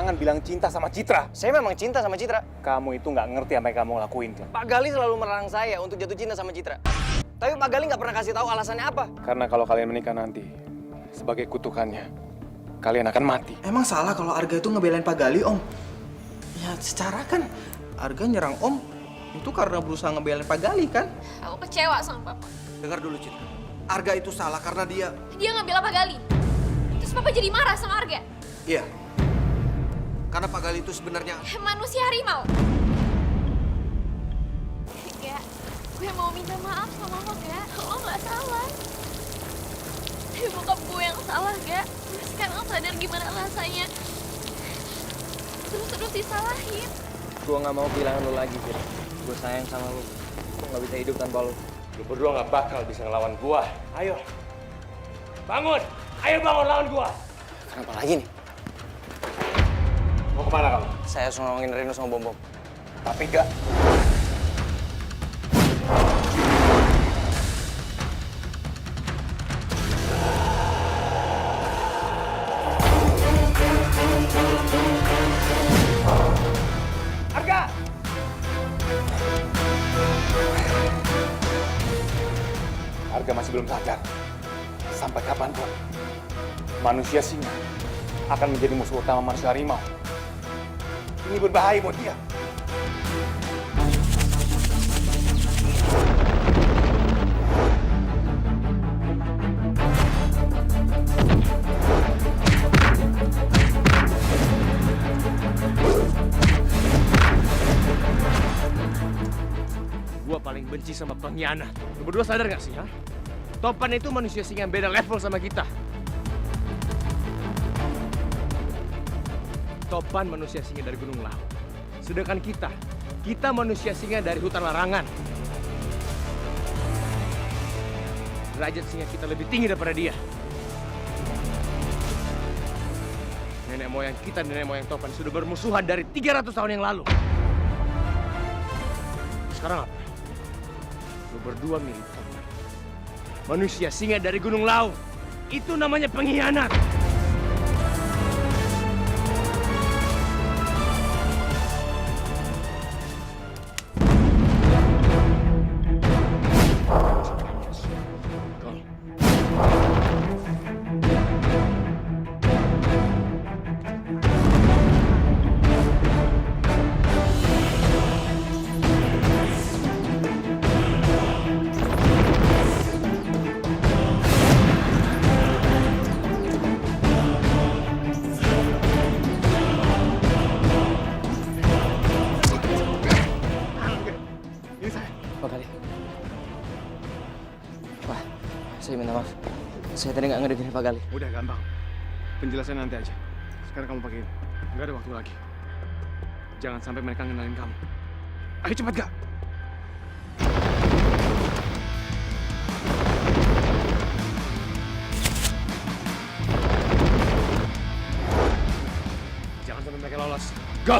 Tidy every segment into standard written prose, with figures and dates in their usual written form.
sembarangan bilang cinta sama Citra. Saya memang cinta sama Citra. Kamu itu nggak ngerti apa yang kamu lakuin kan? Pak Gali selalu melarang saya untuk jatuh cinta sama Citra. Tapi Pak Gali nggak pernah kasih tahu alasannya apa. Karena kalau kalian menikah nanti, sebagai kutukannya, kalian akan mati. Emang salah kalau Arga itu ngebelain Pak Gali, Om? Ya secara kan Arga nyerang Om itu karena berusaha ngebelain Pak Gali kan? Aku kecewa sama Papa. Dengar dulu, Citra. Arga itu salah karena dia... Dia nggak bela Pak Gali. Terus Papa jadi marah sama Arga. Iya. Karena Pak Gali itu sebenarnya... Manusia harimau. Gak, gue mau minta maaf sama lo, Gak. Lo nggak salah. Tapi bokap gue yang salah, Gak. Gue sekarang sadar gimana rasanya. Terus disalahin. Gue nggak mau kehilangan lo lagi, Citra. Gue sayang sama lo. Gue nggak bisa hidup tanpa lo. Lu berdua nggak bakal bisa ngelawan gua. Ayo, bangun! Ayo bangun lawan gua! Kenapa lagi nih? Mau kemana kamu? Saya harus nolongin Rino sama Bom Bom. Tapi nggak. Arga! Arga masih belum sadar. Sampai kapanpun, manusia singa akan menjadi musuh utama manusia harimau. Ini berbahaya buat dia. Gua paling benci sama pengkhianat. Lu berdua sadar gak sih, ha? Topan itu manusia singa yang beda level sama kita. Topan manusia singa dari Gunung Laut. Sedangkan kita manusia singa dari hutan larangan. Derajat singa kita lebih tinggi daripada dia. Nenek moyang kita dan nenek moyang Topan sudah bermusuhan dari 300 tahun yang lalu. Sekarang apa? Lu berdua mirip Topan. Manusia singa dari Gunung Laut. Itu namanya pengkhianat. Saya minta maaf. Saya tadi nggak ngedengerin Pak Gali. Udah gampang. Penjelasan nanti aja. Sekarang kamu pakai ini. Nggak ada waktu lagi. Jangan sampai mereka ngenalin kamu. Ayo cepat, Gak. Jangan sampai mereka lolos. Go!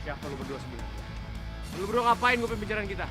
Siapa lu berdua sebenarnya? Lu berdua ngapain gue pembicaraan kita?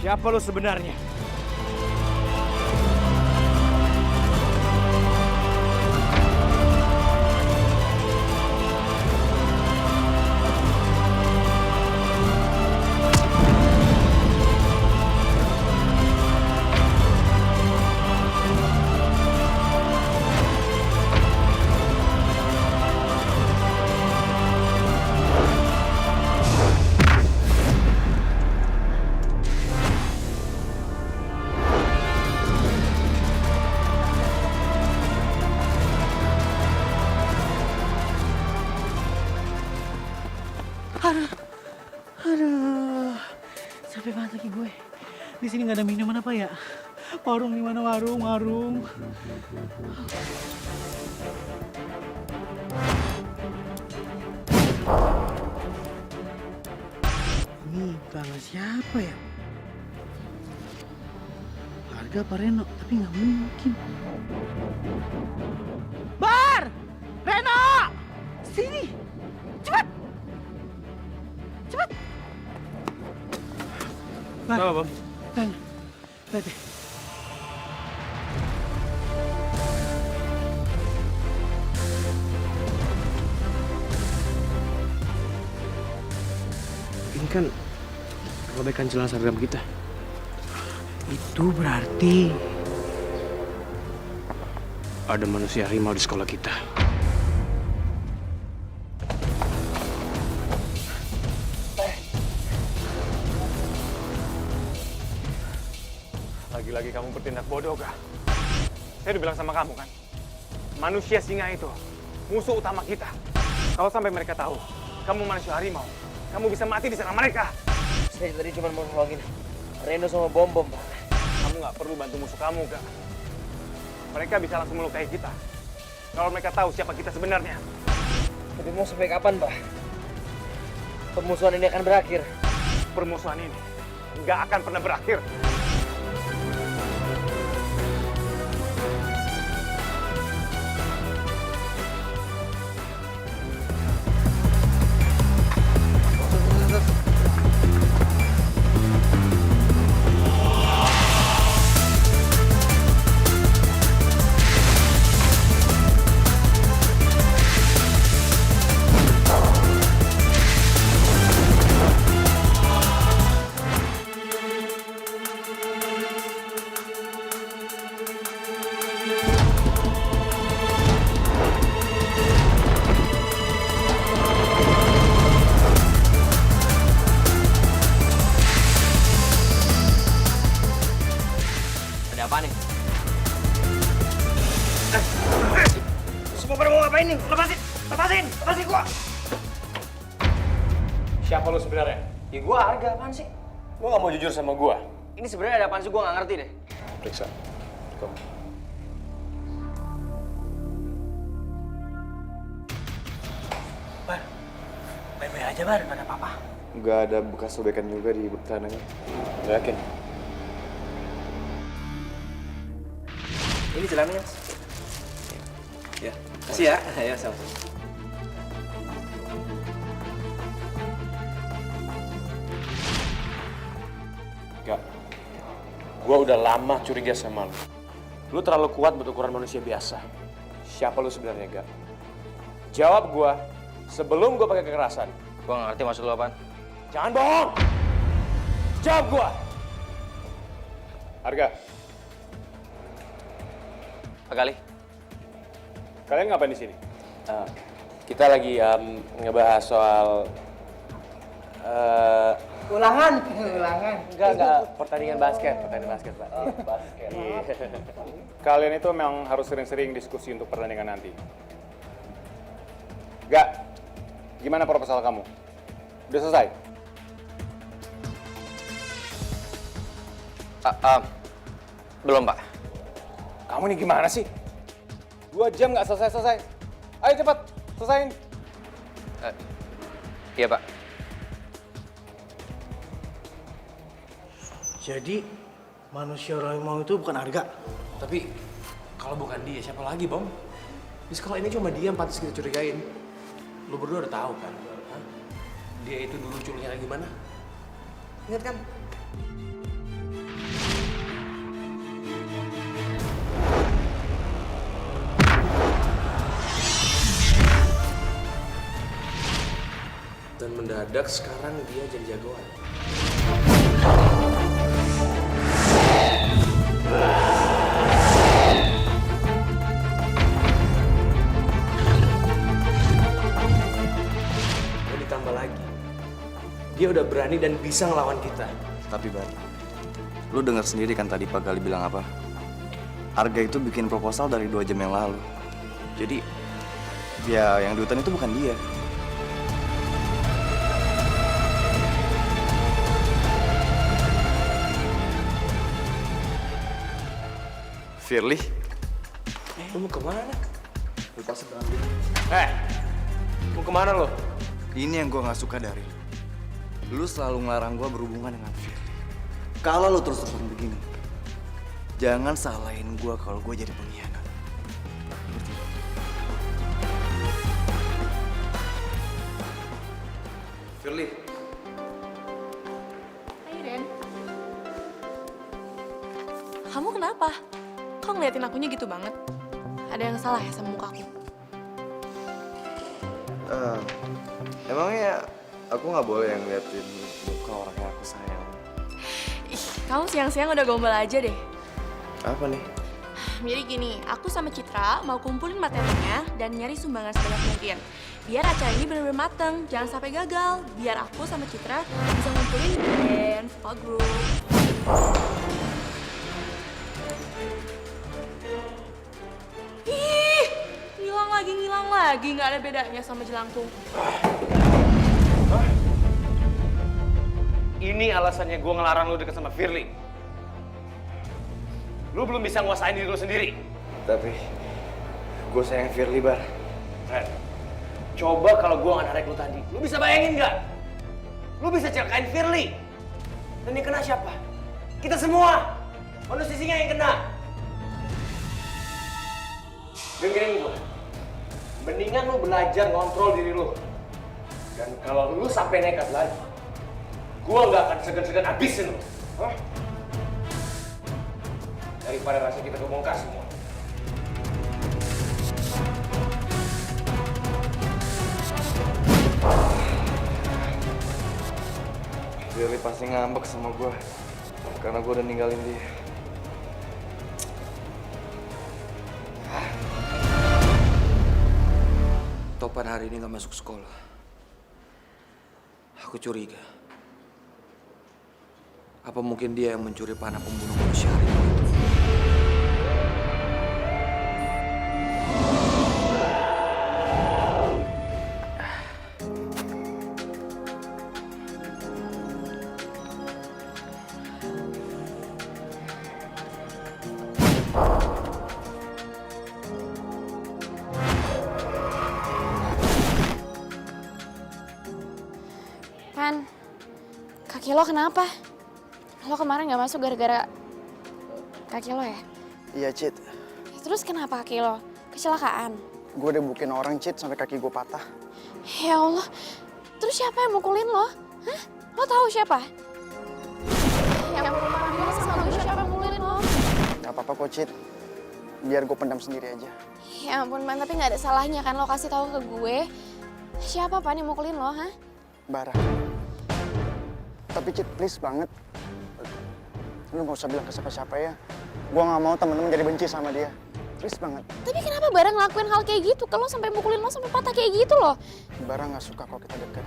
Siapa lu sebenarnya? Capek banget lagi gue. Di sini nggak ada minuman apa ya? Warung di mana warung? Ini bangga siapa ya? Harga apa Reno? Tapi nggak mungkin. Bar! Reno! Sini! Cepat! Cepat! Bar. Apa, Bang? Reno, lihat deh. Ini kan robekan celah seragam kita. Itu berarti Ada manusia harimau di sekolah kita. Lagi-lagi kamu bertindak bodoh, Kak. Saya udah bilang sama kamu kan, manusia singa itu musuh utama kita. Kalau sampai mereka tahu kamu manusia harimau, kamu bisa mati di sana mereka. Saya tadi cuma mau nolongin Reno sama Bom-Bom, Pak. Kamu nggak perlu bantu musuh kamu, Kak. Mereka bisa langsung melukai kita. Kalau mereka tahu siapa kita sebenarnya. Tapi mau sampai kapan, Pak? Permusuhan ini akan berakhir. Permusuhan ini nggak akan pernah berakhir. Ada apa nih? Semua pada mau ngapain nih? Lepasin gua! Siapa lu sebenarnya? Ya gua Arga, apaan sih? Lu nggak mau jujur sama gua? Ini sebenarnya ada apaan sih? Gua nggak ngerti deh. Periksa. Kom. Bar, baik-baik aja Bar, nggak ada apa-apa. Nggak ada bekas sobekan juga di tanahnya. Nggak yakin? Ini celananya, Mas. Ya, kasih ya. Ya, sama. Gak. Gua udah lama curiga sama lu. Lu terlalu kuat buat ukuran manusia biasa. Siapa lu sebenarnya, Gak? Jawab gua sebelum gua pakai kekerasan. Gua nggak ngerti maksud lu apaan. Jangan bohong! Jawab gua! Harga, Pak Kali. kalian ngapain di sini? Kita lagi ngebahas soal Ulangan. enggak pertandingan basket, Pak. Basket. Kalian itu memang harus sering-sering diskusi untuk pertandingan nanti. Gak, gimana proposal kamu? Udah selesai? Belum, Pak. Kamu nih gimana sih? 2 jam nggak selesai-selesai. Ayo cepat, selesain. Iya, Pak. Jadi manusia harimau itu bukan Arga. tapi kalau bukan dia siapa lagi, Bom? Di sekolah ini cuma dia yang pantas kita curigain. Lu berdua udah tahu kan? Hah? Dia itu dulu culuknya kayak gimana? Ingat kan? Dan mendadak sekarang dia jadi jagoan. Dan ditambah lagi, dia udah berani dan bisa ngelawan kita. Tapi Bar, lu dengar sendiri kan tadi Pak Gali bilang apa? Arga itu bikin proposal dari 2 jam yang lalu. Jadi, ya yang dihutan itu bukan dia. Firly, Lu mau kemana? lepas berambut. Mau kemana lo? Ini yang gue gak suka dari lu. Lu selalu ngelarang gue berhubungan dengan Firly. Kalau lu terus-terusan begini, jangan salahin gue kalau gue jadi pengkhianat. Ngerti? Firly, Hai Ren. Kamu kenapa? Kok ngeliatin akunya gitu banget? Ada yang salah ya sama muka aku? emangnya aku nggak boleh yang ngeliatin muka orang yang aku sayang? Ih, kamu siang-siang udah gombal aja deh. Apa nih? Jadi gini, aku sama Citra mau kumpulin materinya dan nyari sumbangan sebanyak mungkin. Biar acara ini bener-bener mateng, jangan sampai gagal. Biar aku sama Citra bisa ngumpulin di band, vokal group. Ih, ngilang lagi, nggak ada bedanya sama jelangkung. Ini alasannya gue ngelarang lu deket sama Firly. Lu belum bisa nguasain diri lu sendiri. Tapi gue sayang Firly, Bar. Ren, coba kalau gue nggak narik lu tadi, lu bisa bayangin nggak? Lu bisa celakain Firly. Dan yang kena siapa? Kita semua. Manusia singa yang kena. Dengerin gue. Mendingan lu belajar ngontrol diri lu. Dan kalau lu sampai nekat lagi, gue nggak akan segan-segan habisin lu. Hah? Daripada rasa kita kebongkar semua. Firly pasti ngambek sama gue karena gue udah ninggalin dia. Topan hari ini gak masuk sekolah. Aku curiga. Apa mungkin dia yang mencuri panah pembunuh manusia harimau itu? Ren, kaki lo kenapa? Lo kemarin nggak masuk gara-gara kaki lo ya? Iya, Cit. Terus kenapa kaki lo? Kecelakaan? Gue udah bukin orang, Cit, sampai kaki gue patah. Ya Allah, terus siapa yang mukulin lo? Hah? Lo tahu siapa? Yang marah sama lo, siapa yang mukulin lo? Gak apa-apa kok, Cit. Biar gue pendam sendiri aja. Ya ampun, Man, tapi nggak ada salahnya kan lo kasih tahu ke gue. Siapa Pan yang mukulin lo, hah? Bara. Tapi, Cit, please banget. Lu gak usah bilang ke siapa-siapa ya. Gue gak mau temen-temen jadi benci sama dia. Please banget. Tapi kenapa Bara ngelakuin hal kayak gitu? Kalau sampai mukulin lo sampai patah kayak gitu loh. Bara gak suka kalau kita deket.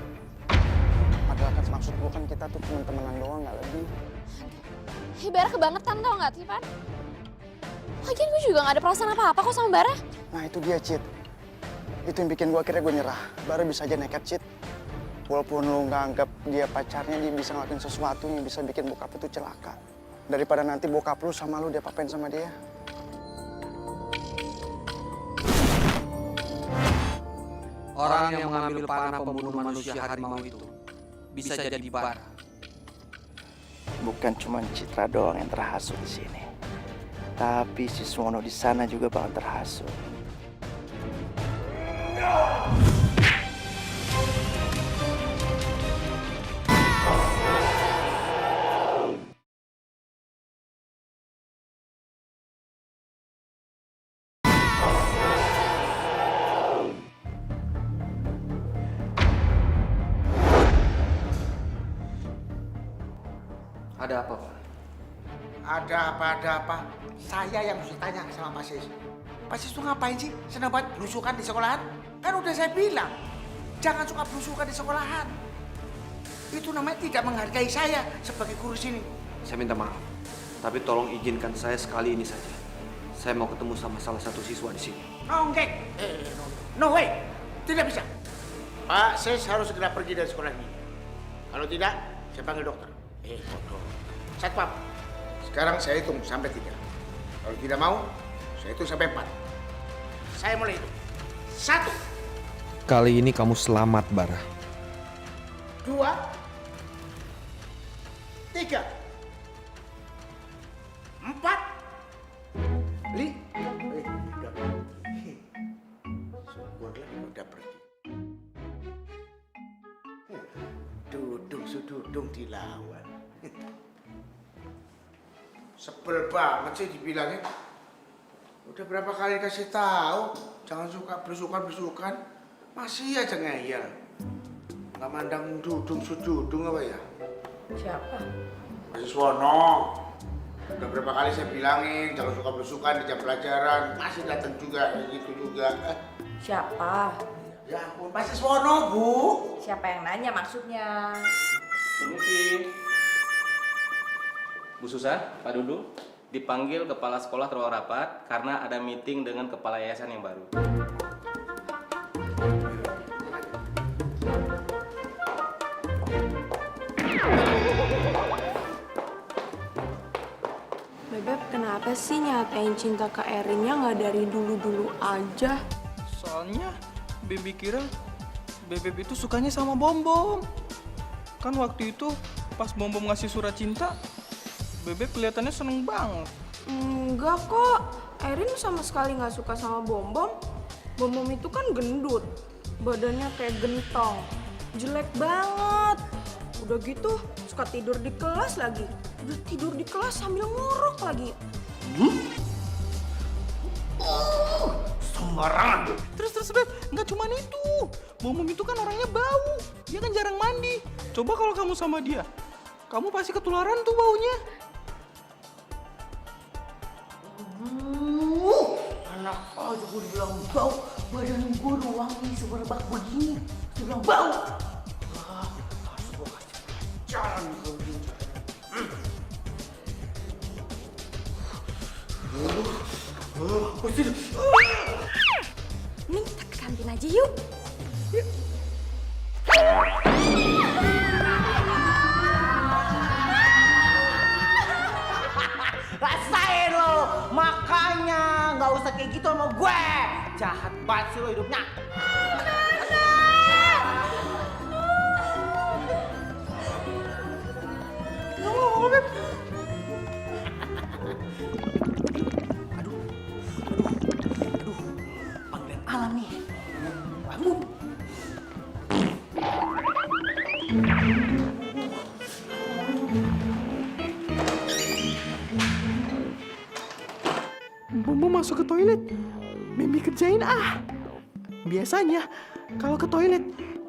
Padahal kan maksud gue kan kita tuh temen-temenan doang, gak lebih. Bara kebangetan tau gak sih, Pan? Lagian gue juga gak ada perasaan apa-apa kok sama Bara. Nah itu dia, Cit. Itu yang bikin gue akhirnya gue nyerah. Bara bisa aja nekat, Cit. Walaupun lu nggak anggap dia pacarnya, dia bisa ngelakuin sesuatu yang bisa bikin bokap itu celaka. Daripada nanti bokap lu sama lu dia papain sama dia. Orang yang mengambil panah pembunuh manusia harimau itu bisa jadi Bara. Bukan cuma Citra doang yang terhasut di sini. Tapi si Suwono di sana juga bakal terhasut. Ada apa, Pak? Ada apa? Saya yang mesti tanya sama Pak Sis. Pak Sis tuh ngapain sih senang banget belusukan di sekolahan? Kan udah saya bilang, jangan suka belusukan di sekolahan. Itu namanya tidak menghargai saya sebagai guru sini. Saya minta maaf, tapi tolong izinkan saya sekali ini saja. Saya mau ketemu sama salah satu siswa di sini. Oh, enggak. No way. Tidak bisa. Pak Sis harus segera pergi dari sekolah ini. Kalau tidak, saya panggil dokter. Bodoh. Satpam, sekarang saya hitung sampai 3. Kalau tidak mau, saya hitung sampai 4. Saya mulai hitung. 1, Kali ini kamu selamat, Bara. 2, 3, 4, 5. Syukurlah udah pergi. Dudung dilawan. Sebel banget sih dibilangnya. Udah berapa kali kasih tahu, jangan suka belusukan. Masih aja ngeyel. Nggak mandang dudung apa ya? Siapa? Masih Wono. Udah berapa kali saya bilangin, jangan suka belusukan di jam pelajaran. Masih datang juga, kayak gitu juga. Siapa? Ya ampun, Pak Siswono, Bu. Siapa yang nanya maksudnya? Permisi. Bu Susan, Pak Dudu, dipanggil kepala sekolah ke ruang rapat karena ada meeting dengan kepala yayasan yang baru. Bebep, kenapa sih nyatain cinta ke Erinnya nggak dari dulu-dulu aja? Soalnya Baby kira Bebep itu sukanya sama Bom-Bom. Kan waktu itu pas Bom-Bom ngasih surat cinta, Bebep kelihatannya seneng banget. Enggak kok, Erin sama sekali nggak suka sama Bom-Bom. Bom-Bom itu kan gendut, badannya kayak gentong, jelek banget. Udah gitu suka tidur di kelas lagi. Udah tidur di kelas sambil ngorok lagi. Sembarangan. Terus Beb, nggak cuma itu. Bom-Bom itu kan orangnya bau. Dia kan jarang mandi. Coba kalau kamu sama dia, kamu pasti ketularan tuh baunya. Anak aja gue bilang bau, badan gue udah wangi semerbak begini, dibilang bau. Harus gue kasih pelajaran kalau begini. Nih, kita ke kantin aja yuk. Rasain lo, makanya nggak usah kayak gitu sama gue. Jahat banget sih lo hidupnya. Panggilan alam nih. Bangun. Bom-Bom masuk ke toilet. Baby kerjain ah. Biasanya kalau ke toilet,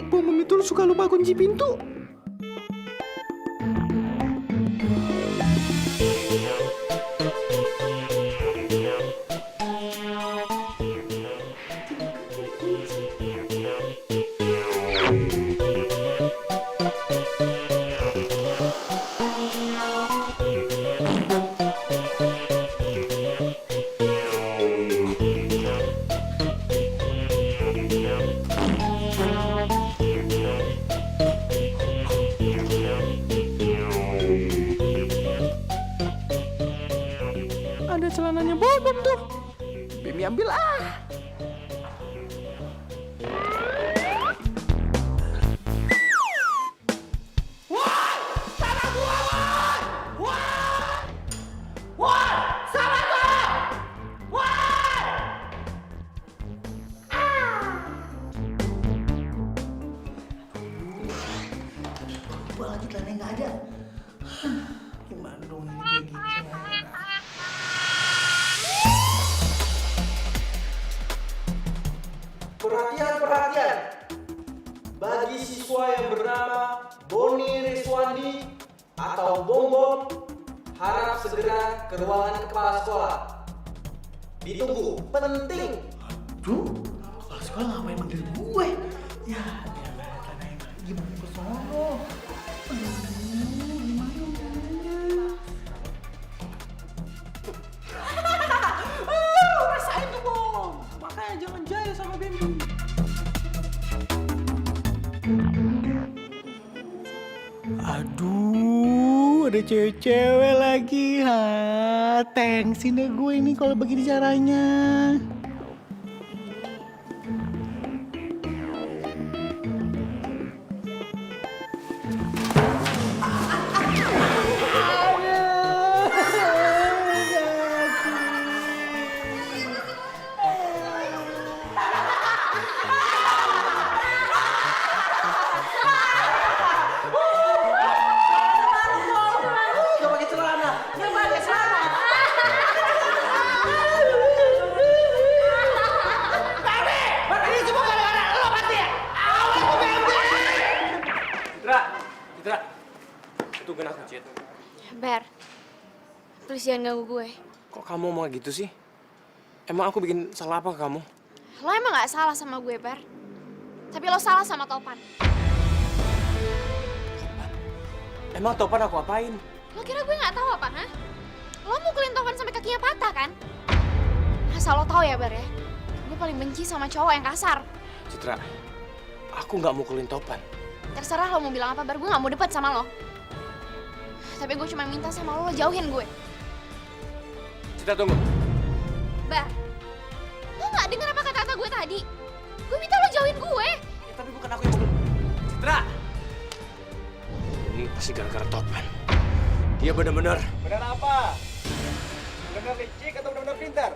Bom-Bom itu suka lupa kunci pintu. Ada celananya Bom-Bom tuh. Baby ambil ah. Coba lagi telannya nggak ada. Gimana dong ini kayak gini? Perhatian. Bagi siswa yang bernama Boni Riswandi atau Bom-Bom, harap segera ke ruangan kepala sekolah. Ditunggu, penting. Aduh, kepala sekolah ngapain manggil gue? Ya, gimana ke sono? Rasain tuh Bom. Makanya jangan jaya sama Baby. Aduh, ada cewek-cewek lagi. Ha, thanksin deh gue ini kalau begini caranya. Citra, tungguin aku, Cit. Ber, please jangan ganggu gue. Kok kamu mau gitu sih? Emang aku bikin salah apa ke kamu? Lo emang gak salah sama gue, Ber. Tapi lo salah sama Topan. Emang Topan aku apain? Lo kira gue gak tahu apa, ha? Lo mukulin Topan sampai kakinya patah, kan? Asal lo tahu ya, Ber ya. Gue paling benci sama cowok yang kasar. Citra, aku nggak mukulin Topan. Terserah lo mau bilang apa, Ber. Gue gak mau debat sama lo. Tapi gue cuma minta sama lo jauhin gue. Citra, tunggu. Ber, lo gak denger apa kata-kata gue tadi? Gue minta lo jauhin gue. Ya, tapi bukan aku yang mukul. Citra! Ini pasti gara-gara Topan. Dia benar-benar. Benar apa? Benar licik atau benar-benar pintar?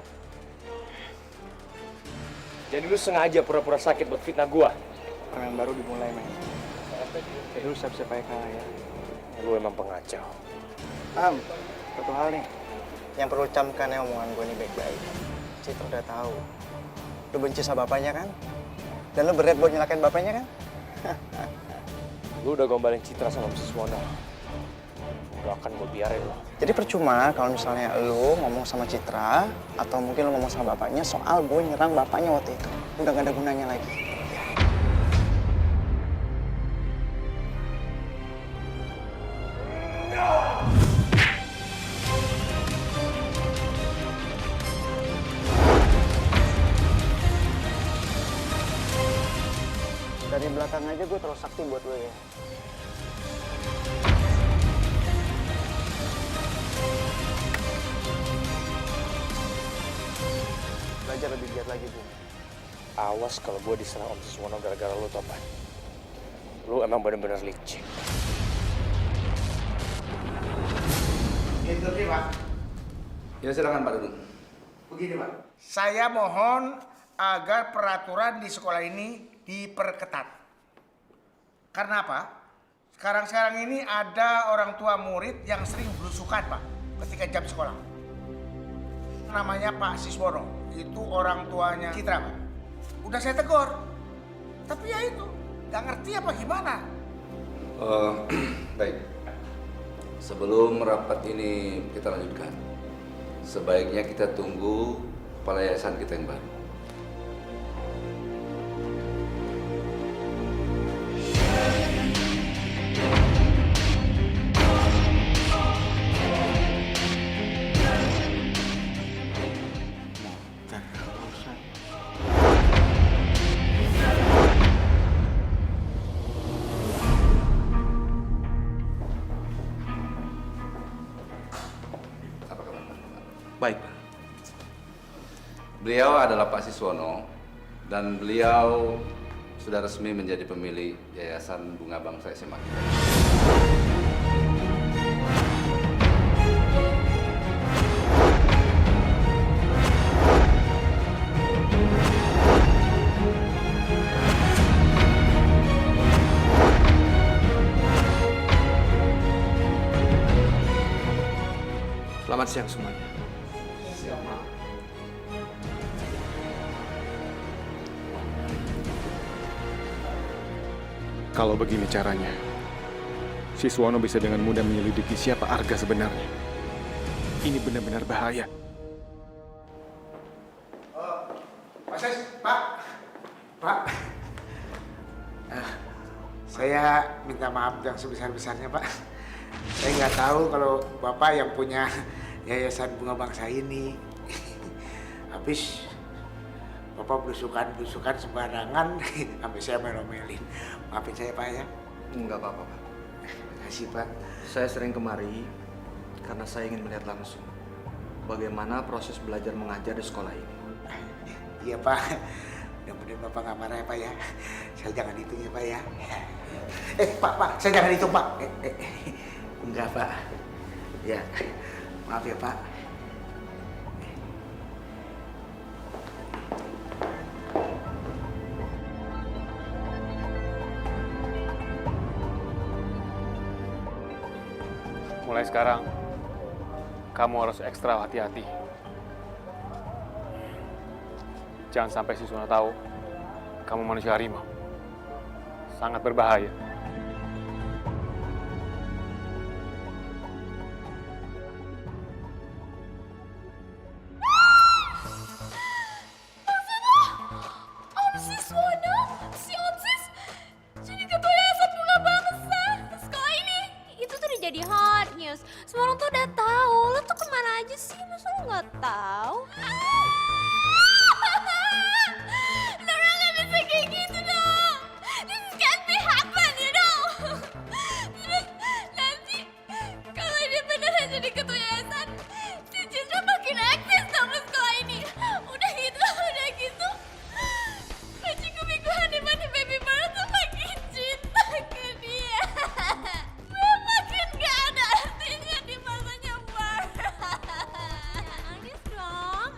Jadi lu sengaja pura-pura sakit buat fitnah gua. Perang yang baru dimulai, men. Jadi lu siap-siap aja kalah ya. Lu emang pengacau. Satu hal nih. Yang perlu camkan ya omongan gue nih baik-baik. Citra udah tahu. Lu benci sama bapaknya kan? Dan lu berat buat nyelakain bapaknya kan? Lu udah gombalin Citra sama Mrs. Wono. Gak akan gue biarin lo. Jadi percuma kalau misalnya lu ngomong sama Citra atau mungkin lu ngomong sama bapaknya soal gue nyerang bapaknya waktu itu. Udah gak ada gunanya lagi. Dari belakang aja gue terlalu sakti buat lo ya. Belajar lebih giat lagi, Bu. Awas kalau gue diserang Om Siswono gara-gara lu, Topan. Lu emang bener-bener licik. Itu nih, Pak. Ya silakan Pak Dudung. Begini, Pak. Saya mohon agar peraturan di sekolah ini diperketat. Karena apa? Sekarang ini ada orang tua murid yang sering belusukan, Pak, ketika jam sekolah. Namanya Pak Siswono. Itu orang tuanya Citra, Pak. Udah saya tegur. Tapi ya itu, nggak ngerti apa gimana. Baik. Sebelum rapat ini kita lanjutkan, sebaiknya kita tunggu kepala yayasan kita yang baru. Baik, Pak. Beliau adalah Pak Siswono dan beliau sudah resmi menjadi pemilik Yayasan Bunga Bangsa SMA. Selamat siang semuanya. Kalau begini caranya, Siswono bisa dengan mudah menyelidiki siapa Arga sebenarnya. Ini benar-benar bahaya. Pak Ses, Pak. Saya minta maaf yang sebesar-besarnya, Pak. Saya nggak tahu kalau Bapak yang punya Yayasan Bunga Bangsa ini. Habis Bapak belusukan sembarangan, sampai saya melomelin. Maafin saya, Pak, ya. Enggak apa-apa, Pak. Terima kasih, Pak. Saya sering kemari karena saya ingin melihat langsung bagaimana proses belajar mengajar di sekolah ini. Iya Pak, mudah-mudahan Bapak nggak marah ya Pak ya. Saya jangan hitung ya Pak ya. Pak, saya jangan hitung Pak. Enggak Pak. Ya, maaf ya Pak. Mulai sekarang, kamu harus ekstra hati-hati. Jangan sampai si Suna tahu kamu manusia harimau. Sangat berbahaya. Om si Swana, si Onsis, jadi ketua yayasan bunga bangsa sekolah ini. Itu tuh udah jadi hot news. Semua orang tuh udah tahu. Lo tuh kemana aja sih? Masa lo nggak tahu? Nora nggak bisa kayak gitu dong. This can't be happen, you know. Nanti kalau dia beneran jadi ketua yayasan, si Citra makin aktif sama sekolah ini. Udah gitu. Paci kebikuan di mana baby baru tuh makin cinta ke dia. Gue makin gak ada artinya di masanya Bar. Nangis dong,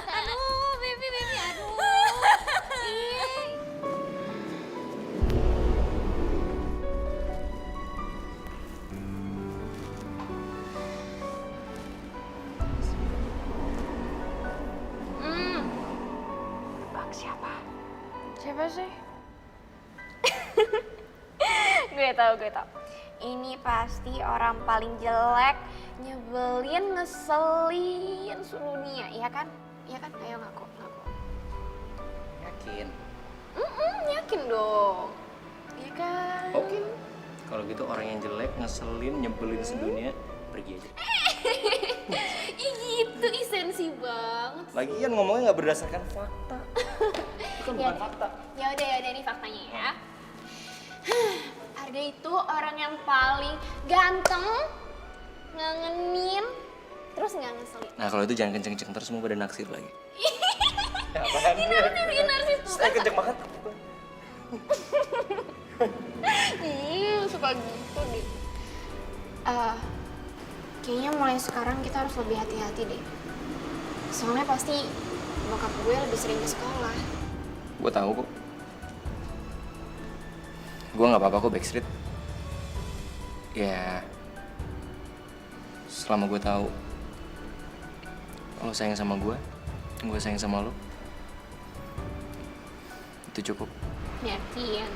aduh baby, aduh. Bang siapa? Siapa sih? Gue tahu. Ini pasti orang paling jelek, nyebelin, ngeselin seluruh dunia, iya kan? Ayo ngaku. Yakin? Yakin dong. Iya kan? Oke. Kalau gitu orang yang jelek, ngeselin, nyebelin sedunia, pergi aja. Ih gitu, esensi banget. Lagian ngomongnya nggak berdasarkan fakta. Itu kan bukan fakta. Ya udah ini faktanya ya. Arga itu orang yang paling ganteng, ngangenin, terus nggak ngeselin. Nah kalau itu jangan kenceng-kenceng terus semua pada naksir lagi. Ini narsis tuh. Saya kenceng banget. Suka gitu deh. Kayaknya mulai sekarang kita harus lebih hati-hati deh. Soalnya pasti bokap gue lebih sering ke sekolah. Gue tahu kok. Gue nggak apa-apa kok backstreet. Ya, selama gue tahu lo sayang sama gue sayang sama lo, itu cukup. Yakin?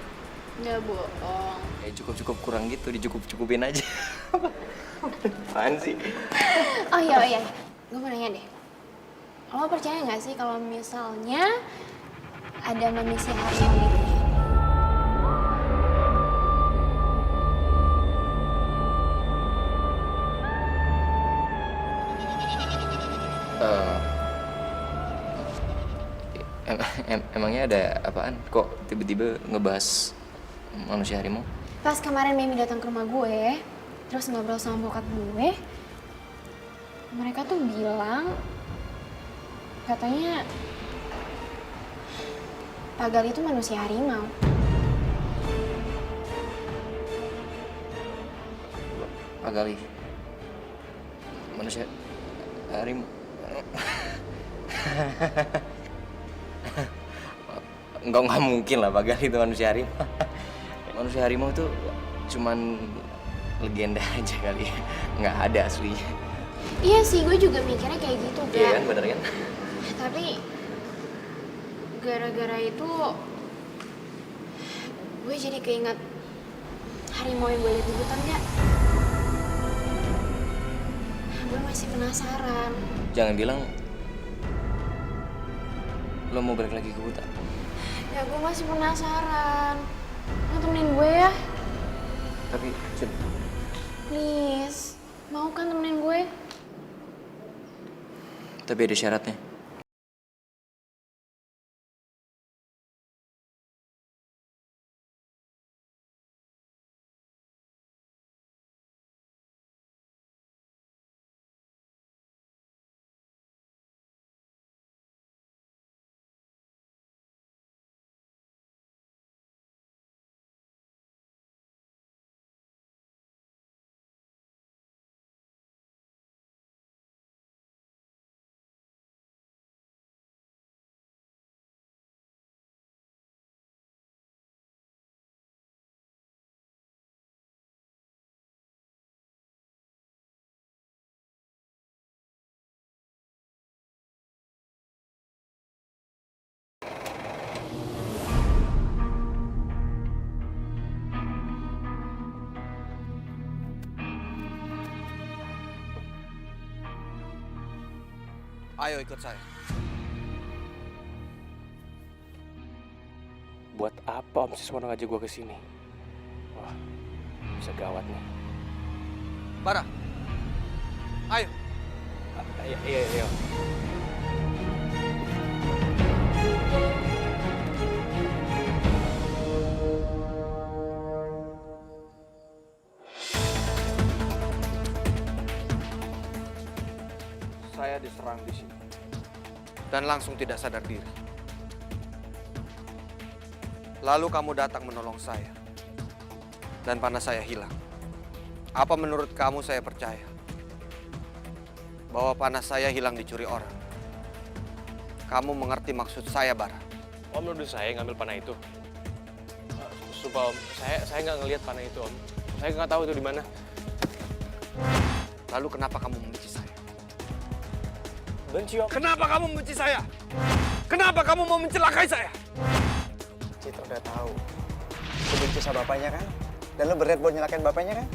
Nggak bohong. Ya cukup kurang gitu, dicukup-cukupin aja. Apaan sih? Oh iya. Gue mau nanya deh. Lo percaya nggak sih kalau misalnya ada manusia harimau gitu? Emangnya ada apaan? Kok tiba-tiba ngebahas manusia harimau? Pas kemarin Mimi datang ke rumah gue, terus ngobrol sama bokap gue, mereka tuh bilang katanya Pak Gali itu manusia harimau. Pak Gali manusia harimau. Enggak mungkin lah Pak Gali itu manusia harimau. Manusia harimau itu cuman legenda aja kali ya. Nggak ada aslinya. Iya sih, gue juga mikirnya kayak gitu, Ga. Iya kan, bener kan? Tapi gara-gara itu gue jadi keinget harimau yang gue lihat di hutan, Ga. Gue masih penasaran. Jangan bilang lo mau balik lagi ke hutan. Ya, gue masih penasaran. Mau temenin gue ya? Tapi, Cun, Please, mau kan temenin gue? tapi ada syaratnya. Ayo ikut saya. Buat apa Om Siswono ngajak gue ke sini? Wah, bisa gawat nih. Bara, ayo. Iya. Saya diserang di sini dan langsung tidak sadar diri. Lalu kamu datang menolong saya dan panah saya hilang. Apa menurut kamu saya percaya bahwa panah saya hilang dicuri orang? Kamu mengerti maksud saya, Bara? Om nuduh saya ngambil panah itu. Sumpah Om, saya nggak ngelihat panah itu Om. Saya nggak tahu itu di mana. Lalu kenapa kamu membenci saya? Benci Om. Kenapa kamu membenci saya? Kenapa kamu mau mencelakai saya? Citra udah tahu. Lu benci sama bapaknya kan? Dan lu berniat buat nyelakain bapaknya kan?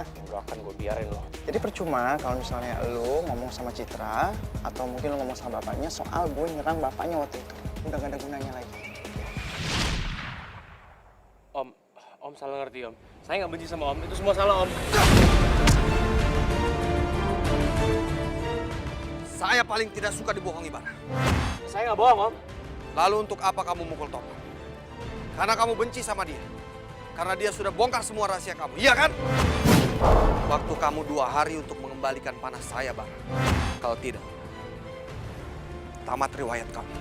Gak akan gue biarin loh. Jadi percuma kalau misalnya lu ngomong sama Citra atau mungkin lu ngomong sama bapaknya soal gue nyerang bapaknya waktu itu. Udah gak ada gunanya lagi. Om salah ngerti Om. Saya nggak benci sama Om. Itu semua salah Om. Saya paling tidak suka dibohongi, Bara. Saya nggak bohong Om. Lalu untuk apa kamu mukul Topan? Karena kamu benci sama dia. Karena dia sudah bongkar semua rahasia kamu, iya kan? Waktu kamu 2 hari untuk mengembalikan panah saya, Bara. Kalau tidak, tamat riwayat kamu.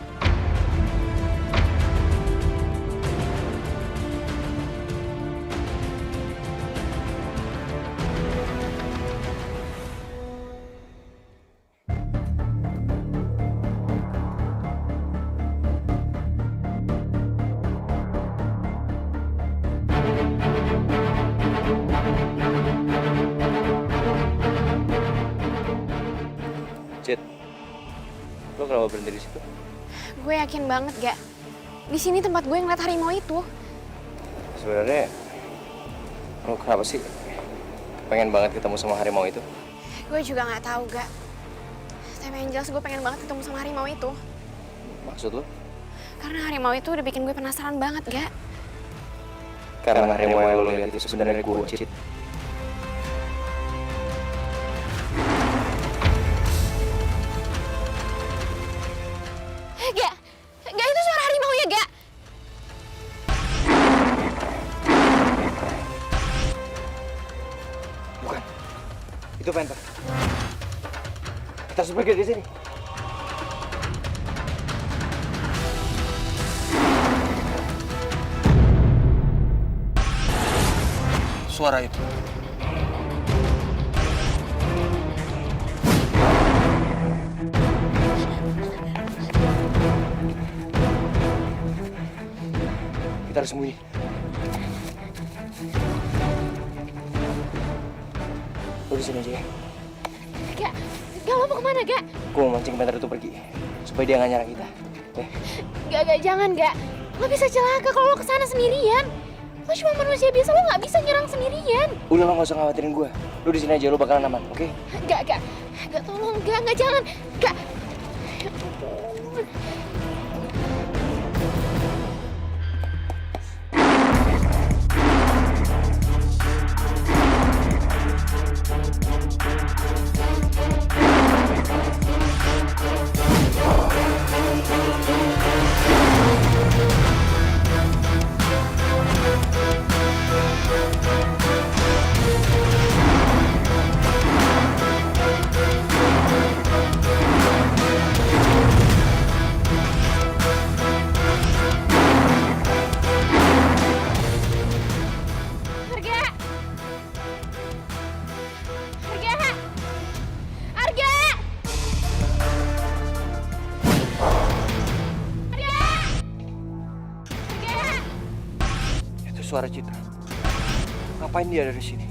Cid, lo kenapa berhenti di situ? Gue yakin banget gak, di sini tempat gue ngeliat harimau itu. Sebenarnya lo kenapa sih pengen banget ketemu sama harimau itu? Gue juga nggak tahu gak. Tapi yang jelas gue pengen banget ketemu sama harimau itu. Maksud lo? Karena harimau itu udah bikin gue penasaran banget gak. Karena harimau yang lo lihat itu sebenarnya gue, Cid. Gak itu suara harimau ya gak? Bukan, itu Panther. Kita harus pergi dari sini. Suara itu. Kita harus sembunyi. Lo di sini aja ya. Gak lo mau kemana gak? Gue mau mancing Panther itu pergi supaya dia nggak nyerang kita. Ya. Gak jangan gak. Lo bisa celaka kalau lo kesana sendirian. Lo cuma manusia biasa, lo nggak bisa nyerang sendirian. Udah lo nggak usah khawatirin gue. Lo di sini aja, lo bakalan aman, oke? Gak tolong gak jangan gak. Ya ampun. Suara Citra. Ngapain dia ada di sini?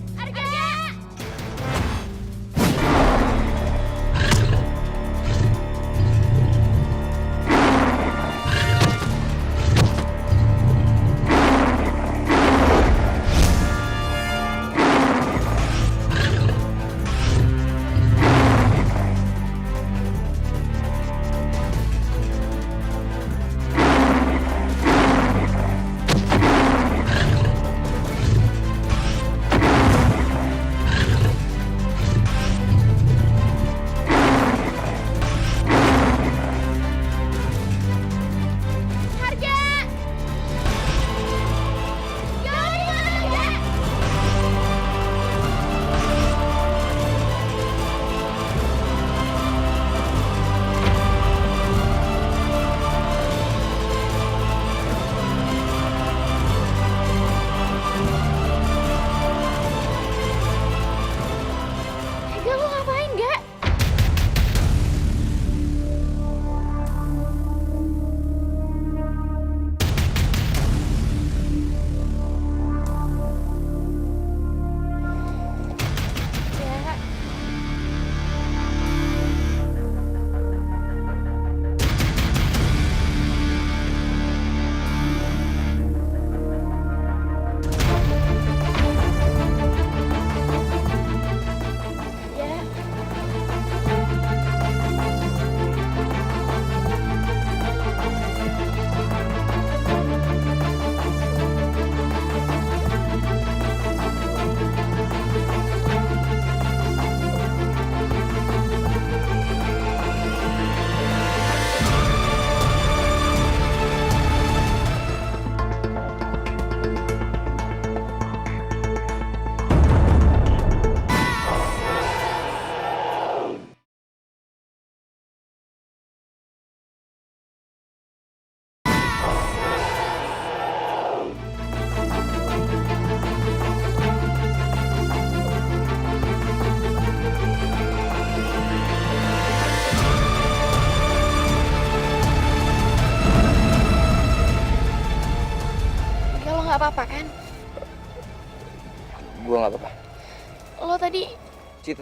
Cit,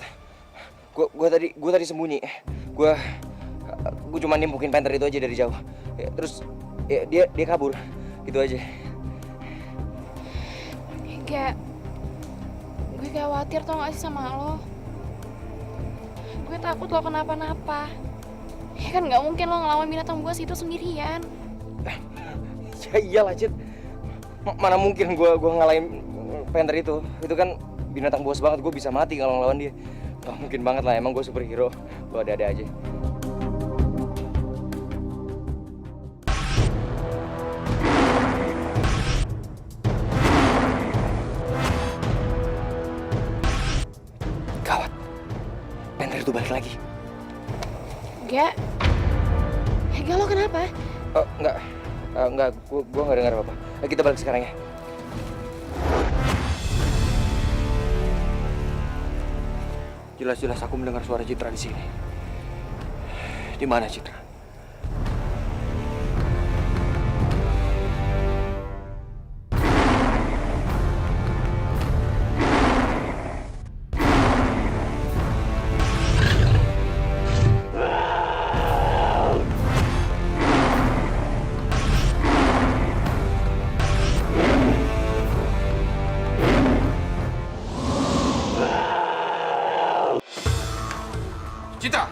gue tadi sembunyi. Gue cuma nimpukin Panther itu aja dari jauh. Ya, terus ya, dia kabur, gitu aja. Gue khawatir tau gak sih sama lo. Gue takut lo kenapa-napa. Ya kan gak mungkin lo ngelawan binatang buas itu sendirian. Ya iyalah, Cit. Mana mungkin gue ngalahin Panther itu. Itu kan binatang buas banget, gue bisa mati kalau ngelawan dia. Gak mungkin banget lah, emang gue superhero. Lo ada-ada aja. Gawat. Panther itu balik lagi. Gak lo kenapa? Enggak, gue nggak dengar apa-apa. Kita balik sekarang ya. Jelas-jelas aku mendengar suara Citra di sini. Di mana Citra? Citra!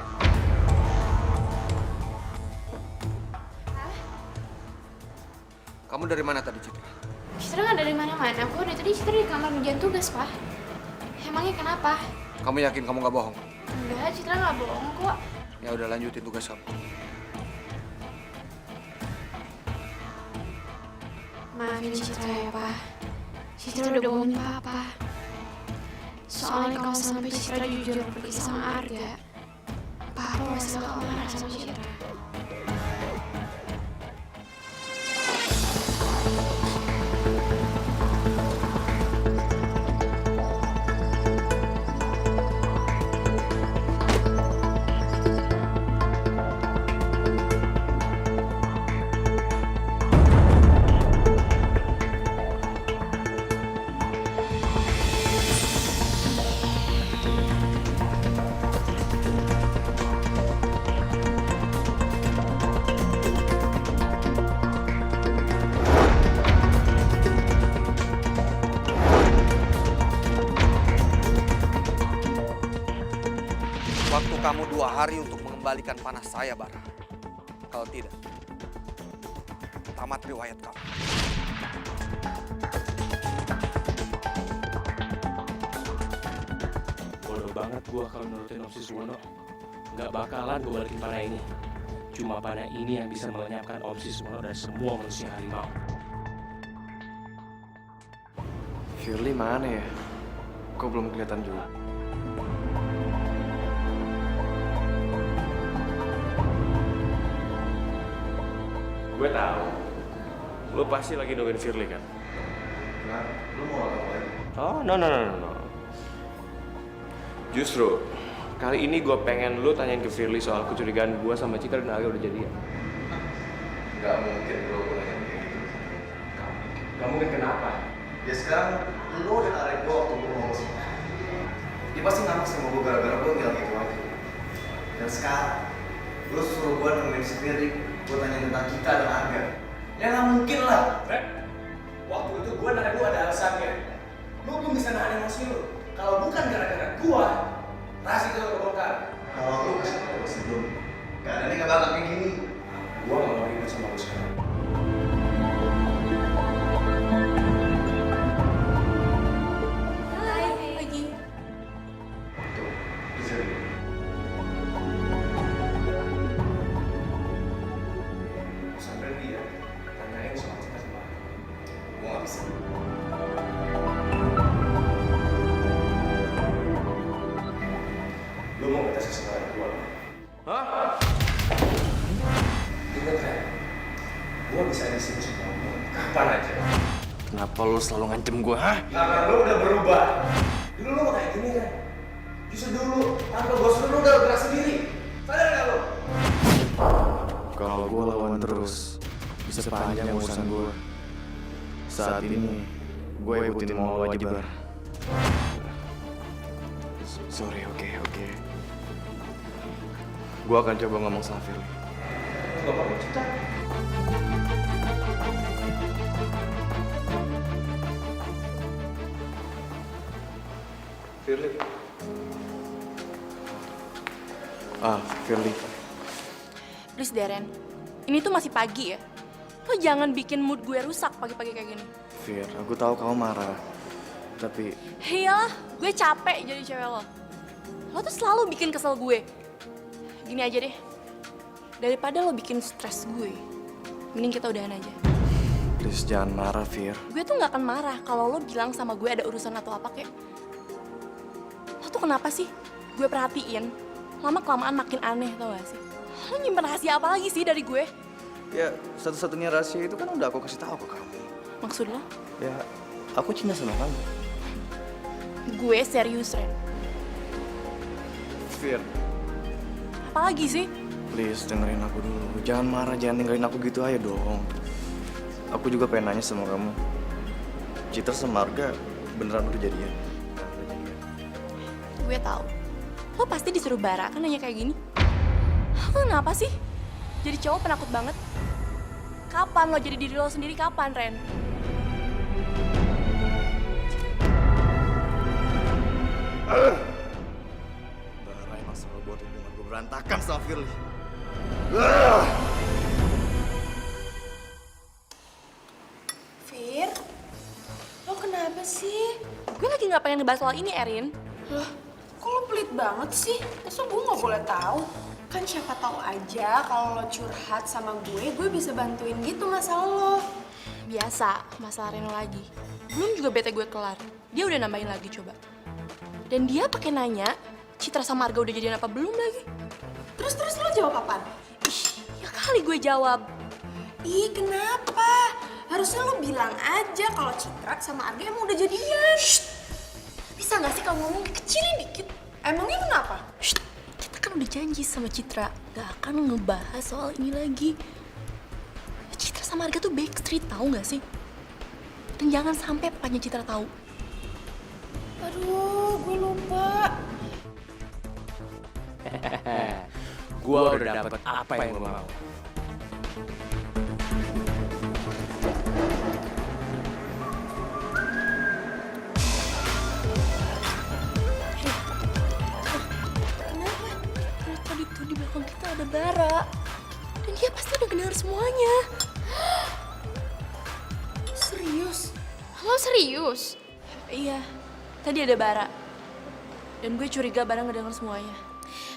Kamu dari mana tadi, Citra? Citra nggak dari mana-mana. Aku dari tadi Citra di kamar ngerjain tugas, Pak. Emangnya kenapa? Kamu yakin kamu nggak bohong? Enggak, Citra nggak bohong kok. Ya udah, lanjutin tugas kamu. Maafin Citra ya, Pak. Citra udah bohongin Papa. Soalnya kalau sampai Citra jujur pergi sama Arga, Papa pasti bakal marah sama Citra. Waktu kamu 2 hari untuk mengembalikan panah saya, Bara. Kalau tidak, tamat riwayat kamu. Bodoh banget gua kalau nurutin Om Siswono. Nggak bakalan gua balikin panah ini. Cuma panah ini yang bisa melenyapkan Om Siswono dari semua manusia harimau. Firly mana ya? Kok belum kelihatan juga? Gue tahu, lo pasti lagi nungguin Firly kan? Nah, lu mau apa lagi? Oh, no. Justru, kali ini gue pengen lo tanyain ke Firly soal kecurigaan gue sama Citra dan Aga udah jadian. Gak mungkin bro, gue nanya kayak gitu. Gak mungkin kenapa? Ya sekarang lu udah narik gue waktu gue ngomong sama dia pasti ngambek sama gue gara-gara gue ngilang gitu aja. Dan sekarang, lu suruh gue nemenin si Firly, gue tanya tentang kita dan Arga. Ya nggak mungkin lah. Waktu itu gue narik lu ada alasannya. Lu belum bisa nahan emosi lu. Kalau bukan gara-gara gue, rahasia itu kebongkar. Kalau lu kasih tau gue sebelum, keadaannya nggak bakal kayak gini. Gue nggak mau ribet sama lu sekarang. Hai, pagi. Tuh, di sini. Sampai dia tanyain soal Citra sama Aga. Gue nggak bisa. Lu mau ngetes keselamatan gue? Hah? Ingat kan? Gue bisa di sini semua kapan aja. Kenapa lo selalu ngancem gue, hah? Karena lu udah berubah. Dulu lu kayak gini kan? Justru dulu, tanpa gue suruh lu udah gerak sendiri. Sadar gak lu? Kalau gue lawan terus, bisa panjang urusan gue. Saat ini, gue ikutin mau lo aja, Bar. Sorry, oke. Gua akan coba ngomong sama Firly. Gak apa-apa, Cita. Firly. Firly. Please Darren, ini tuh masih pagi ya. Lo jangan bikin mood gue rusak pagi-pagi kayak gini. Fir, aku tahu kamu marah. Tapi Iyalah, gue capek jadi cewek lo. Lo tuh selalu bikin kesel gue. Gini aja deh, daripada lo bikin stres gue, mending kita udahan aja. please jangan marah, Fir. Gue tuh gak akan marah kalau lo bilang sama gue ada urusan atau apa kayak. Lo tuh kenapa sih? Gue perhatiin, lama-kelamaan makin aneh tau gak sih? Lo nyimpen rahasia apa lagi sih dari gue? Ya, satu-satunya rahasia itu kan udah aku kasih tahu ke kamu. Maksud lo? Ya, aku cinta sama kamu. Gue serius, Ren. Fir, Apa lagi sih? please dengerin aku dulu. Jangan marah, jangan tinggalin aku gitu aja dong. Aku juga pengen nanya sama kamu. Citra sama Arga beneran udah jadian? Gue tahu. Lo pasti disuruh Bara kan nanya kayak gini. Lo kenapa sih? Jadi cowok penakut banget. Kapan lo jadi diri lo sendiri? Kapan, Ren? Bara emang selalu buat hubungan gue berantakan sama Firly. Fir, lo kenapa sih? Gue lagi nggak pengen ngebahas soal ini, Erin. Loh, kok lo pelit banget sih? Masa gue nggak boleh tahu? Kan siapa tahu aja kalau lo curhat sama gue bisa bantuin gitu masalah lo. Biasa, masalah Reno lagi. Belum juga bete gue kelar. Dia udah nambahin lagi coba. Dan dia pakai nanya, Citra sama Arga udah jadian apa belum lagi? Terus lo jawab apaan? Ih, ya kali gue jawab. Ih, kenapa? Harusnya lo bilang aja kalau Citra sama Arga emang udah jadian. Bisa nggak sih kamu ngomong kecilin dikit? Emangnya kenapa? Kita kan udah janji sama Citra gak akan ngebahas soal ini lagi. Citra sama Arga tuh backstreet, tahu nggak sih? Dan jangan sampai papanya Citra tahu. Aduh, gue lupa. Gua udah dapet apa yang gua mau. Kenapa? Dari tadi tuh di belakang kita ada Bara. Dan dia pasti udah dengar semuanya. Serius? Lo serius? Iya, tadi ada Bara. Dan gue curiga Bara ngedenger semuanya.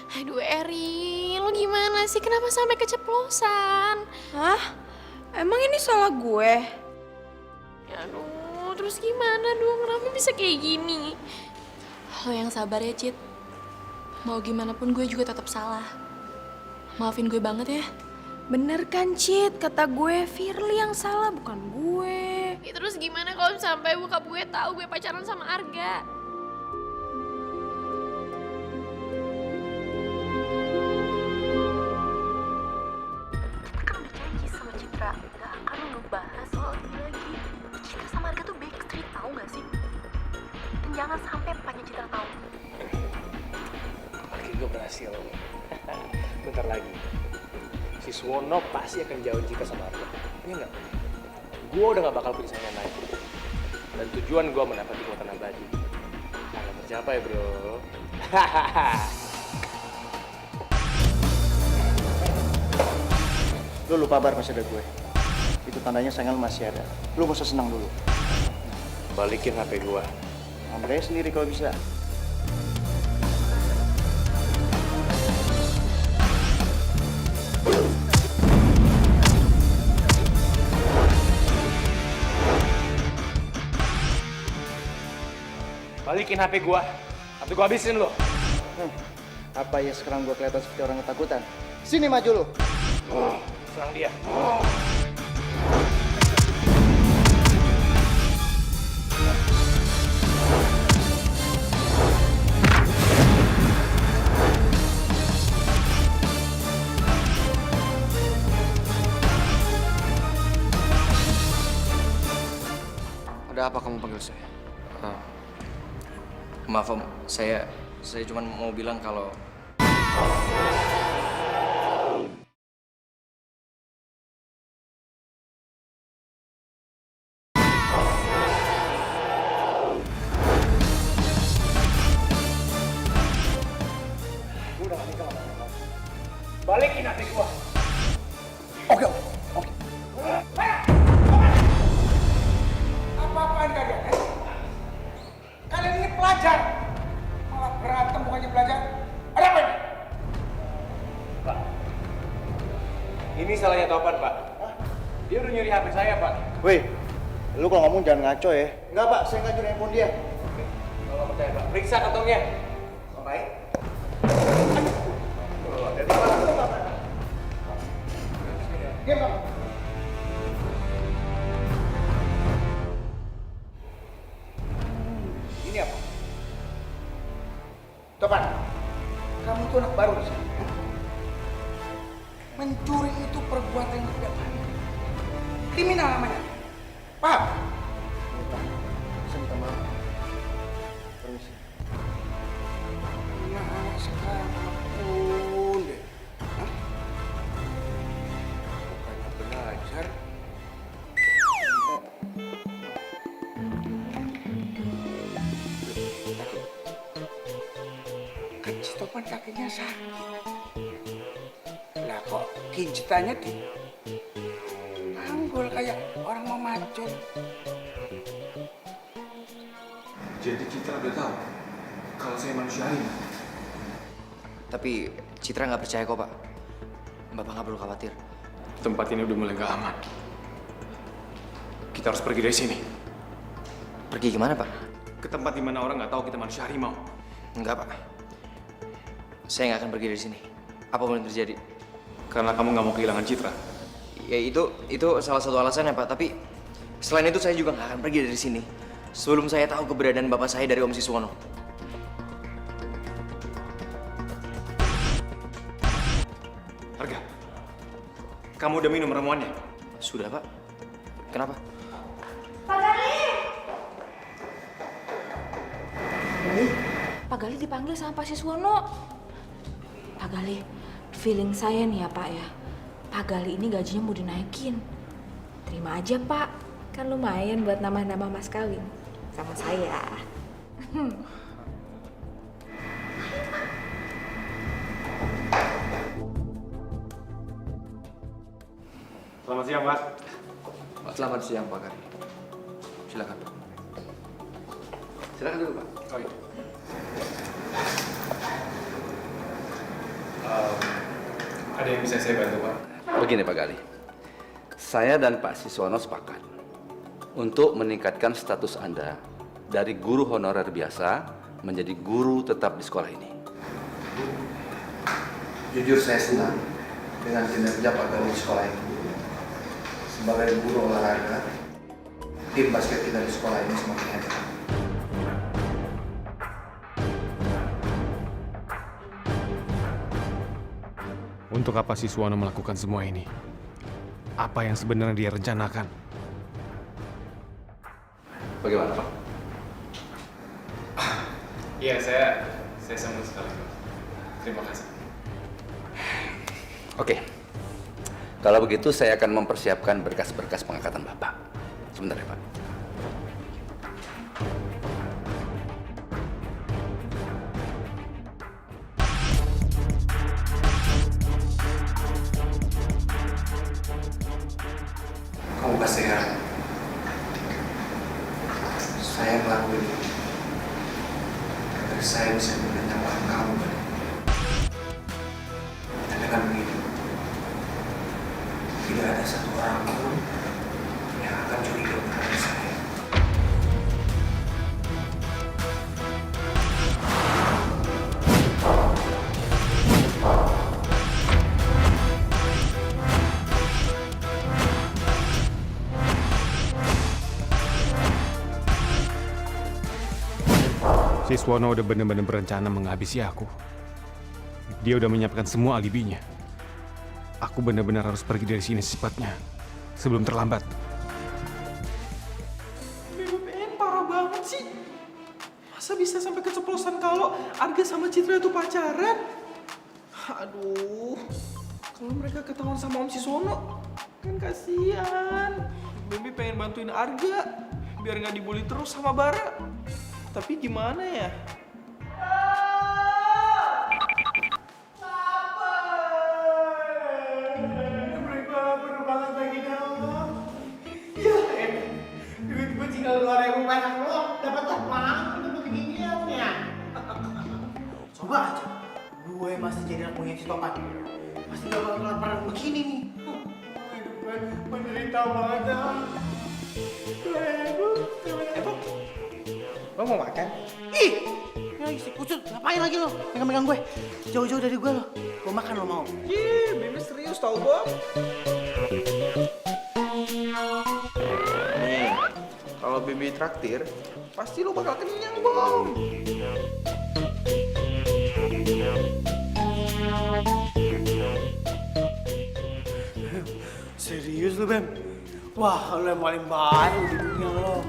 Aduh Eri, lo gimana sih? Kenapa sampai keceplosan? Hah? Emang ini salah gue? Aduh, terus gimana dong? Kenapa bisa kayak gini? Lo yang sabar ya, Cit. Mau gimana pun gue juga tetap salah. Maafin gue banget ya. Bener kan, Cit? Kata gue, Firly yang salah, bukan gue. Ya, terus gimana kalau sampai bokap gue tahu gue pacaran sama Arga? Citra gak akan ngebahas soal ini lagi. Citra sama Arga tuh backstreet, tahu gak sih? Dan jangan sampai papanya Citra tahu. Oke, gue berhasil. Bentar lagi. Si Suwono pasti akan jauhin Citra sama Arga. Iya nggak? Gue udah gak bakal punya saingan lain. Dan tujuan gue mendapat kekuatan abadi. Akan tercapai, bro. Lu lupa Bar, masih ada gue. Itu tandanya saingan lu masih ada. Lu gak usah senang dulu. Balikin HP gue. Ambil aja sendiri kalau bisa. Balikin HP gue. Atau gue habisin lo. Apa ya sekarang gue kelihatan seperti orang ketakutan? Sini maju lu. Serang dia. Ada apa kamu panggil saya? Maaf Om, saya Saya cuma mau bilang kalau Gue udah gak nikah sama kamu. Balikin hati gue. Oke. Apa-apaan kalian? Kalian ini pelajar. Malah berantem bukannya belajar. Ada apa ini? Pak, ini salahnya Topan, Pak. Dia udah nyuri HP saya, Pak. Wih, lu kalau ngomong jangan ngaco ya. Enggak Pak, saya nggak curi handphone dia. Kalau percaya, Pak, periksa kantongnya. Baik. Diam kamu. Ini apa? Topan, kamu tuh anak baru di sini. Mencuri itu perbuatan yang tidak baik. Kriminal namanya. Paham? Saya minta maaf. Permisi. Nah, anak sekarang ampun deh. Hah? Bukannya belajar. Kan si Topan kakinya sakit. Lah kok kinjitannya di panggul kayak orang mau macul. Jadi Citra udah tahu kalau saya manusia harimau. tapi Citra nggak percaya kok, Pak. Bapak nggak perlu khawatir. Tempat ini udah mulai nggak aman. Kita harus pergi dari sini. Pergi kemana, Pak? Ke tempat di mana orang nggak tahu kita manusia harimau. Enggak, Pak. Saya nggak akan pergi dari sini. Apapun yang terjadi. Karena kamu nggak mau kehilangan Citra. Ya itu salah satu alasannya, Pak. Tapi selain itu saya juga nggak akan pergi dari sini sebelum saya tahu keberadaan bapak saya dari Om Siswono. Harga, kamu udah minum ramuannya? Sudah, Pak. Kenapa? Pak Gali! Pak Gali dipanggil sama Pak Siswono. Pak Gali, feeling saya nih ya Pak ya, Pak Gali ini gajinya mau dinaikin. Terima aja Pak, kan lumayan buat nama-nama mas kawin sama saya. Selamat siang, Pak. Selamat siang, Pak Gari. Silakan. Silakan dulu, Pak. Oh, iya. Ada yang bisa saya bantu, Pak? Begini, Pak Gali. Saya dan Pak Siswono sepakat untuk meningkatkan status Anda dari guru honorer biasa menjadi guru tetap di sekolah ini. Jujur saya senang dengan kinerja Pak Gali di sekolah ini. Sebagai guru olahraga, tim basket kita di sekolah ini semakin hebat. Untuk apa Siswono melakukan semua ini? Apa yang sebenarnya dia rencanakan? Bagaimana, Pak? Iya, saya senang sekali, Pak. Terima kasih. Oke. Kalau begitu saya akan mempersiapkan berkas-berkas pengangkatan Bapak. Sebentar ya, Pak. Kamu pasti heran. Saya ngelakuin ini agar saya bisa menyelamatkan kamu, Bang. Tapi kan begini, tidak ada satu orang pun yang akan curiga pada saya. Siswono udah benar-benar berencana menghabisi aku. Dia udah menyiapkan semua alibinya. Aku benar-benar harus pergi dari sini secepatnya, sebelum terlambat. BBM parah banget sih. Masa bisa sampai keceplosan kalau Arga sama Citra itu pacaran? Aduh, kalau mereka ketahuan sama Om Siswono, kan kasihan. Baby pengen bantuin Arga, biar nggak dibully terus sama Bara. Tapi gimana ya? Duit gue tinggal 2.000 perak lo, dapat apaan? Dapat beginian ya. Coba aja, gue masih jadi anak punya si Topan. Pasti gak bakal kelaparan begini nih. Hidup gue menderita banget dah. Lo mau makan? Ih! Ini lagi si Kucut, ngapain lagi lo? Megang-megang gue. Jauh-jauh dari gue lo. Gue makan lo mau? Baby serius tau Bom. Nih, kalau Baby traktir, pasti lo bakal kenyang Bom. Serius lo Bem? Wah, lo yang paling baru di dunia lo.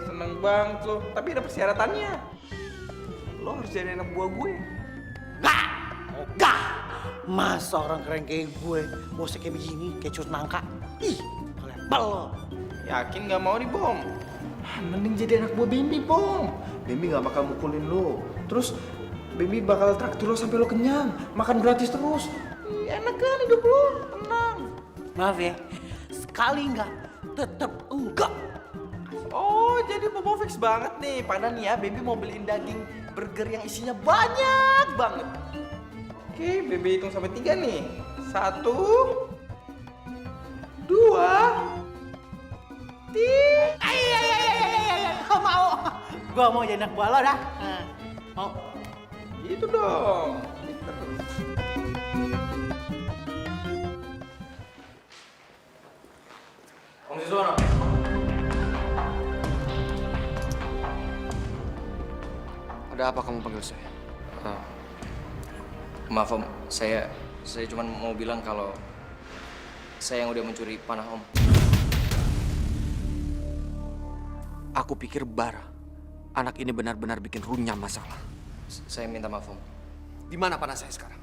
Seneng banget lo. Tapi ada persyaratannya. Lo harus jadi anak buah gue. Gak! Masa orang keren kayak gue, bosnya kayak begini, kayak cut nangka. Ih, kelebel lo. Yakin gak mau nih Bom? Mending jadi anak buah Bimbi Bom. Bimbi gak bakal mukulin lo. Terus Bimbi bakal traktir lo sampai lo kenyang. Makan gratis terus. Enak kan hidup lo, tenang. Maaf ya, sekali enggak, tetep enggak. Oh, jadi Bobo fix banget nih. Padahal nih ya, Baby mau beliin daging burger yang isinya banyak banget. Oke, Baby hitung sampai 3 nih. 1, 2, 3. Gak mau. Gua mau jadi anak buah lo dah. Mau? Gitu dong. Om Siswono. Ada apa kamu panggil saya? Maaf Om, saya cuma mau bilang kalau saya yang udah mencuri panah Om. Aku pikir Bara, anak ini benar-benar bikin runyam masalah. Saya minta maaf Om. Di mana panah saya sekarang?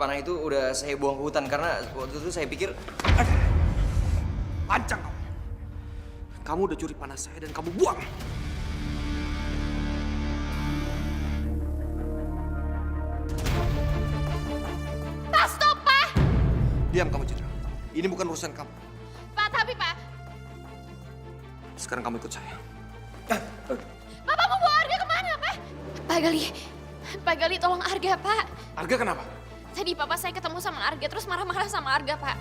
Panah itu udah saya buang ke hutan karena waktu itu saya pikir... Lancang kamu. Kamu udah curi panah saya dan kamu buang. Pak, stop, Pak! Diam kamu, Citra. Ini bukan urusan kamu. Pak, tapi Pak. Sekarang kamu ikut saya. Bapak mau bawa Arga kemana, Pak? Pak Gali tolong Arga, Pak. Arga kenapa? Tadi Papa saya ketemu sama Arga, terus marah-marah sama Arga, Pak.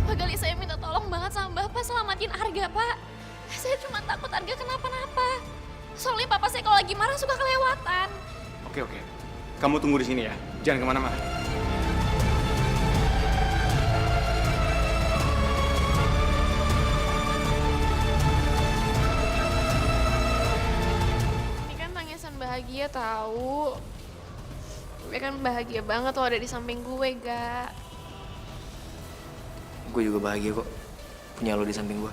Pak Gali, saya minta tolong banget sama Bapak, selamatin Arga, Pak. Saya cuma takut Arga kenapa-napa. Soalnya Papa saya kalau lagi marah suka kelewatan. Oke. Kamu tunggu di sini ya. Jangan kemana-mana. Ini kan tangisan bahagia tahu. Gue kan bahagia banget lo ada di samping gue, Ga. Gue juga bahagia kok punya lo di samping gue.